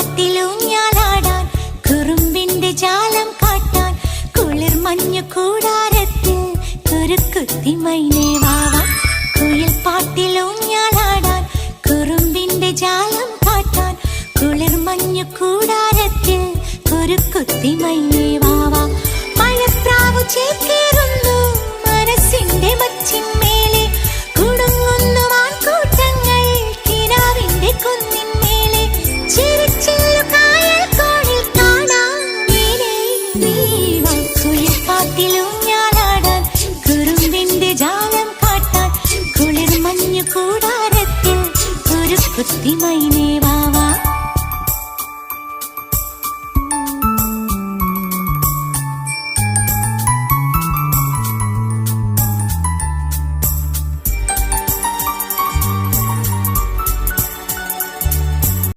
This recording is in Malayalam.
പാട്ടിലൂഞ്ഞാലാടാൻ കുറുമ്പിന്റെ ജാലം കാട്ടാൻ കുളിർ മഞ്ഞു കൂടാരത്തിൽ കുരുക്കുത്തി മൈനേ വാവാ. കുയിൽ പാട്ടിലൂഞ്ഞാലാടാൻ കുറുമ്പിന്റെ ജാലം കാട്ടാൻ കുളിർ മഞ്ഞു കൂടാരത്തിൽ കുരുക്കുത്തി മൈനേ